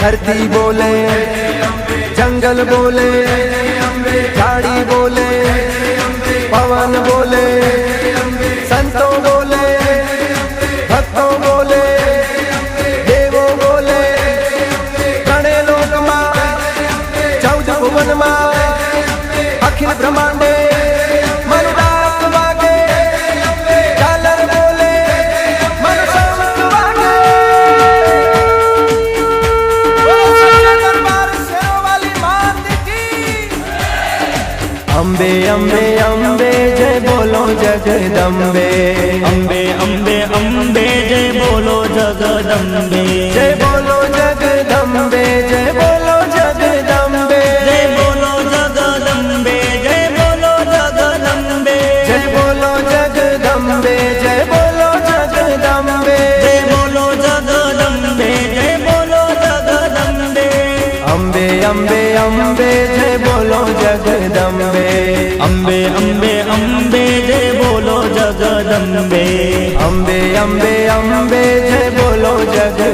धरती बोले, जंगल बोले, झाड़ी बोले, पवन बोले, संतों बोले, भक्तों बोले, देवों बोले, गणे लोक मां, 14 भुवन मां, अखिल ब्रह्मांडे मनुदात वागे, झालर बोले, मनशांत वागे। ओ सच्चे दरबार शेरों वाली मात की। अम्बे अम्बे अम्बे जय बोलो जगदम्बे, अम्बे अम्बे अम्बे जय बोलो जगदम्बे, जय बोलो जगदम्बे, जय बोलो जगदम्बे, जय बोलो जगदम्बे, जय बोलो जगदम्बे, जय बोलो जगदम्बे, जय बोलो जगदम्बे, जय बोलो जगदम्बे, जय बोलो जगदम्बे। अम्बे अम्बे अम्बे जय बोलो जगदम्बे, अम्बे अम्बे अम्बे जय बोलो जगदम्बे, अम्बे अम्बे अम्बे जय बोलो जगदम्बे।